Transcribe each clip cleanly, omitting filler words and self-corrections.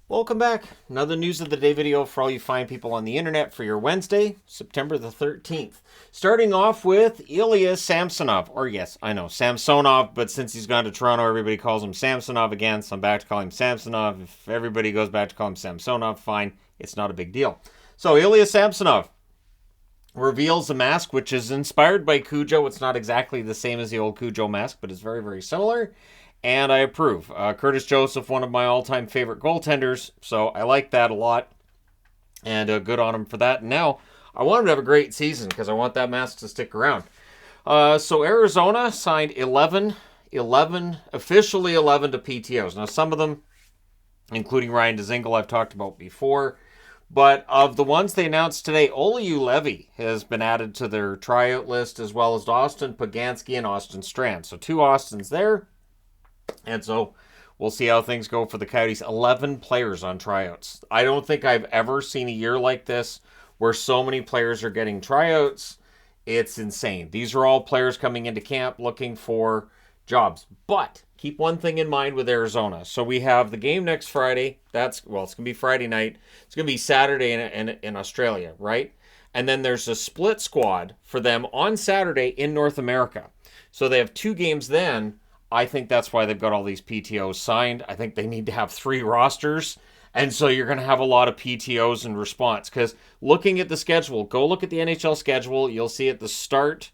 Welcome back. Another news of the day video for all you fine people on the internet for your Wednesday, September the 13th. Starting off with Ilya Samsonov. Or yes, I know, Samsonov, but since he's gone to Toronto, everybody calls him Samsonov again, so I'm back to calling him Samsonov. If everybody goes back to call him Samsonov, fine. It's not a big deal. So Ilya Samsonov reveals a mask which is inspired by CuJo. It's not exactly the same as the old CuJo mask, but it's very, very similar. And I approve. Curtis Joseph, one of my all-time favorite goaltenders, so I like that a lot. And good on him for that. And now, I want him to have a great season because I want that mask to stick around. So Arizona signed 11, officially 11 to PTOs. Now some of them, including Ryan Dzingel, I've talked about before. But of the ones they announced today, Oliu Levy has been added to their tryout list, as well as Austin Pagansky and Austin Strand. So 2 Austins there. And so we'll see how things go for the Coyotes. 11 players on tryouts. I don't think I've ever seen a year like this where so many players are getting tryouts. It's insane. These are all players coming into camp looking for jobs. But keep one thing in mind with Arizona. So we have the game next Friday. It's going to be Friday night. It's going to be Saturday in Australia, right? And then there's a split squad for them on Saturday in North America. So they have 2 games then. I think that's why they've got all these PTOs signed. I think they need to have 3 rosters. And so you're going to have a lot of PTOs in response. Because looking at the schedule, go look at the NHL schedule. You'll see at the start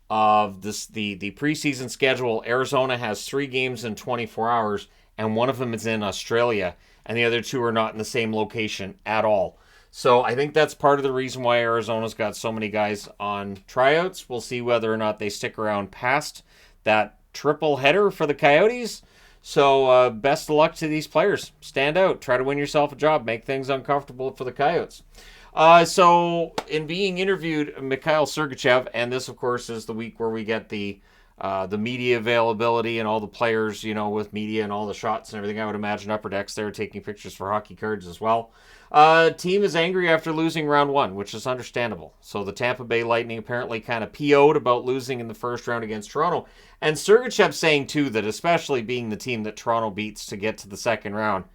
of the preseason schedule, Arizona has 3 games in 24 hours. And one of them is in Australia. And the other 2 are not in the same location at all. So I think that's part of the reason why Arizona's got so many guys on tryouts. We'll see whether or not they stick around past that triple header for the Coyotes. So best of luck to these players. Stand out. Try to win yourself a job. Make things uncomfortable for the Coyotes. So in being interviewed, Mikhail Sergachev, and this of course is the week where we get the media availability and all the players, with media and all the shots and everything. I would imagine Upper Deck's there taking pictures for hockey cards as well. Team is angry after losing round 1, which is understandable. So the Tampa Bay Lightning apparently kind of PO'd about losing in the first round against Toronto. And Sergachev saying, too, that especially being the team that Toronto beats to get to the second round,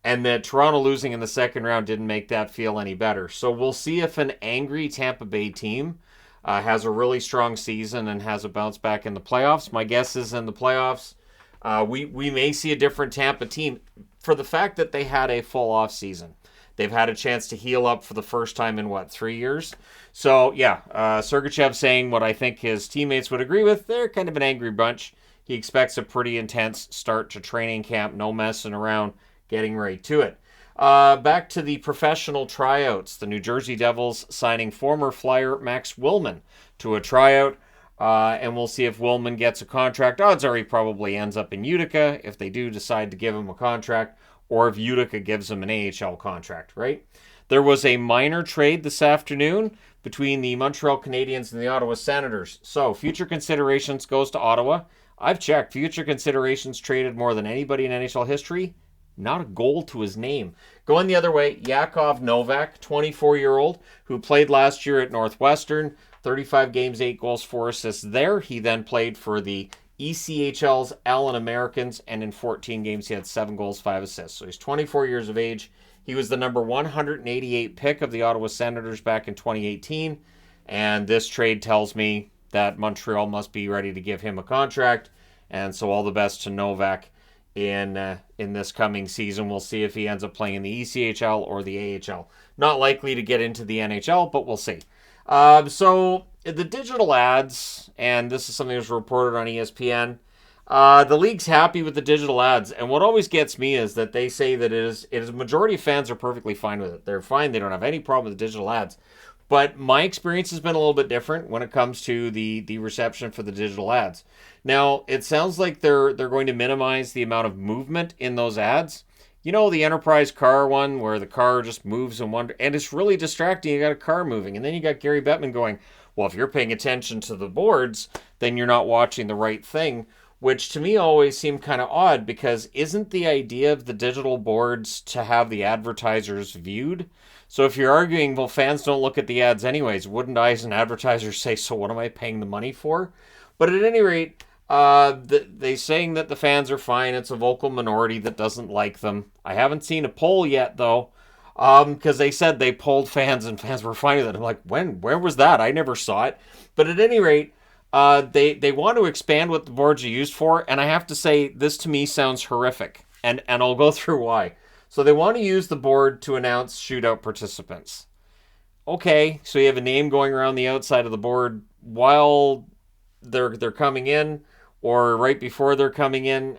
and that Toronto losing in the second round didn't make that feel any better. So we'll see if an angry Tampa Bay team has a really strong season and has a bounce back in the playoffs. My guess is in the playoffs, we may see a different Tampa team for the fact that they had a full off season. They've had a chance to heal up for the first time in, 3 years? So, yeah, Sergachev saying what I think his teammates would agree with. They're kind of an angry bunch. He expects a pretty intense start to training camp. No messing around, getting right to it. Back to the professional tryouts. The New Jersey Devils signing former Flyer Max Willman to a tryout. And we'll see if Willman gets a contract. Odds are he probably ends up in Utica if they do decide to give him a contract, or if Utica gives him an AHL contract, right? There was a minor trade this afternoon between the Montreal Canadiens and the Ottawa Senators. So, future considerations goes to Ottawa. I've checked. Future considerations traded more than anybody in NHL history. Not a goal to his name. Going the other way, Yakov Novak, 24-year-old, who played last year at Northwestern. 35 games, 8 goals, 4 assists there. He then played for the ECHL's Allen Americans, and in 14 games he had 7 goals, 5 assists. So he's 24 years of age. He was the number 188 pick of the Ottawa Senators back in 2018, and this trade tells me that Montreal must be ready to give him a contract, and so all the best to Novak in this coming season. We'll see if he ends up playing in the ECHL or the AHL. Not likely to get into the NHL, but we'll see. So the digital ads, and this is something that was reported on ESPN, the league's happy with the digital ads, and what always gets me is that they say that it is majority of fans are perfectly fine with it. They're fine. They don't have any problem with the digital ads. But my experience has been a little bit different when it comes to the reception for the digital ads. Now, it sounds like they're going to minimize the amount of movement in those ads. The Enterprise car one where the car just moves in one, and it's really distracting. You got a car moving, and then you got Gary Bettman going, well, if you're paying attention to the boards, then you're not watching the right thing, which to me always seemed kind of odd, because isn't the idea of the digital boards to have the advertisers viewed? So if you're arguing, well, fans don't look at the ads anyways, wouldn't I as an advertiser say, so what am I paying the money for? But at any rate, They saying that the fans are fine. It's a vocal minority that doesn't like them. I haven't seen a poll yet, though, because they said they polled fans and fans were fine with it. I'm like, when? Where was that? I never saw it. But at any rate, they want to expand what the boards are used for, and I have to say, this to me sounds horrific, and I'll go through why. So they want to use the board to announce shootout participants. Okay, so you have a name going around the outside of the board while they're coming in, or right before they're coming in.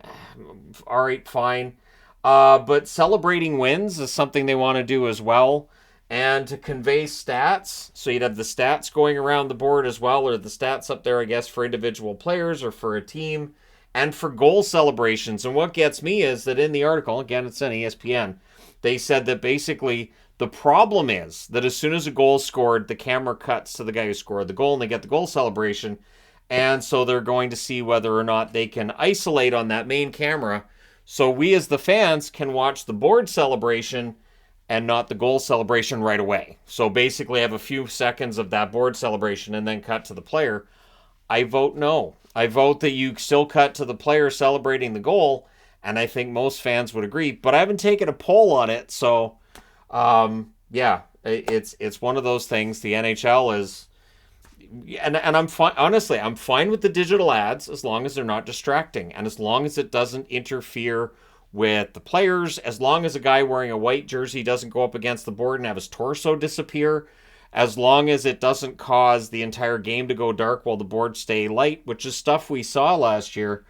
All right, fine. But celebrating wins is something they want to do as well. And to convey stats, so you'd have the stats going around the board as well, or the stats up there, I guess, for individual players or for a team, and for goal celebrations. And what gets me is that in the article, again, it's on ESPN, they said that basically the problem is that as soon as a goal is scored, the camera cuts to the guy who scored the goal and they get the goal celebration. And so they're going to see whether or not they can isolate on that main camera so we as the fans can watch the board celebration and not the goal celebration right away. So basically have a few seconds of that board celebration and then cut to the player. I vote no. I vote that you still cut to the player celebrating the goal, and I think most fans would agree. But I haven't taken a poll on it, so yeah, it's one of those things. The NHL is, and I'm fine. Honestly, I'm fine with the digital ads as long as they're not distracting, and as long as it doesn't interfere with the players, as long as a guy wearing a white jersey doesn't go up against the board and have his torso disappear, as long as it doesn't cause the entire game to go dark while the boards stay light, which is stuff we saw last year.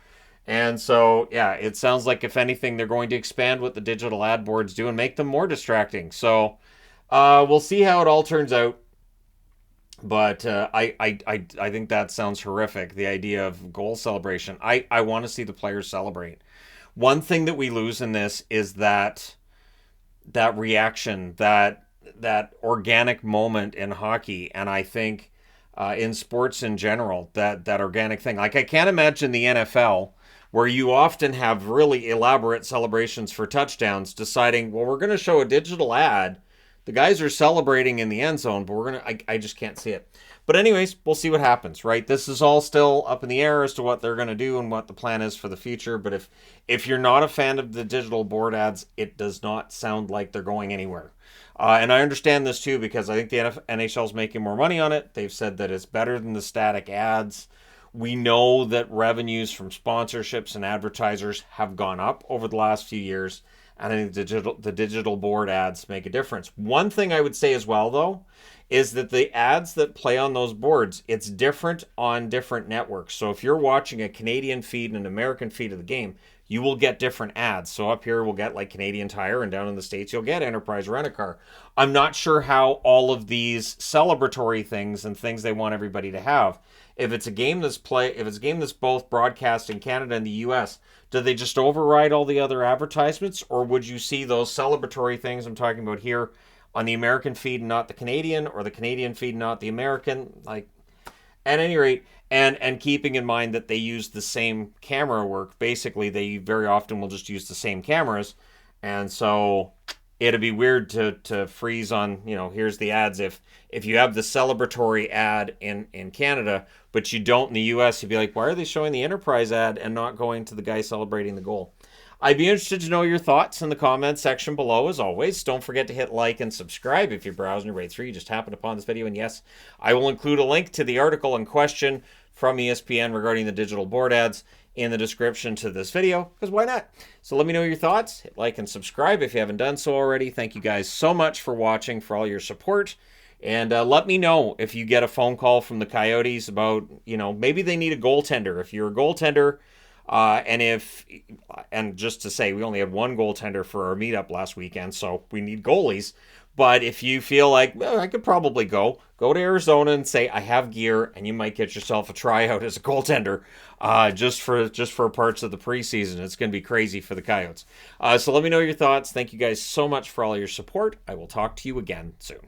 And so, yeah, it sounds like if anything, they're going to expand what the digital ad boards do and make them more distracting. So we'll see how it all turns out. But I think that sounds horrific, the idea of goal celebration. I want to see the players celebrate. One thing that we lose in this is that reaction, that organic moment in hockey, and I think in sports in general, that organic thing. Like, I can't imagine the NFL, where you often have really elaborate celebrations for touchdowns, deciding, well, we're going to show a digital ad. The guys are celebrating in the end zone, but we're going to, I just can't see it. But anyways, we'll see what happens, right? This is all still up in the air as to what they're going to do and what the plan is for the future. But if you're not a fan of the digital board ads, it does not sound like they're going anywhere. And I understand this too, because I think the NHL is making more money on it. They've said that it's better than the static ads. We know that revenues from sponsorships and advertisers have gone up over the last few years. And I think the digital board ads make a difference. One thing I would say as well, though, is that the ads that play on those boards, it's different on different networks. So if you're watching a Canadian feed and an American feed of the game, you will get different ads. So up here we'll get like Canadian Tire, and down in the States you'll get Enterprise Rent-A-Car. I'm not sure how all of these celebratory things and things they want everybody to have. If it's a game that's both broadcast in Canada and the US, do they just override all the other advertisements, or would you see those celebratory things I'm talking about here on the American feed and not the Canadian, or the Canadian feed and not the American? Like, at any rate, and keeping in mind that they use the same camera work. Basically, they very often will just use the same cameras, and so it'd be weird to freeze on, here's the ads. If you have the celebratory ad in Canada, but you don't in the US, you'd be like, why are they showing the Enterprise ad and not going to the guy celebrating the goal? I'd be interested to know your thoughts in the comments section below. As always, don't forget to hit like and subscribe if you're browsing your way through. You just happened upon this video, and yes, I will include a link to the article in question from ESPN regarding the digital board ads in the description to this video, because why not? So let me know your thoughts. Hit like and subscribe if you haven't done so already. Thank you guys so much for watching, for all your support. And let me know if you get a phone call from the Coyotes about, maybe they need a goaltender. If you're a goaltender, and just to say, we only had one goaltender for our meetup last weekend, so we need goalies. But if you feel like, well, I could probably go to Arizona and say, I have gear, and you might get yourself a tryout as a goaltender just for parts of the preseason. It's going to be crazy for the Coyotes. So let me know your thoughts. Thank you guys so much for all your support. I will talk to you again soon.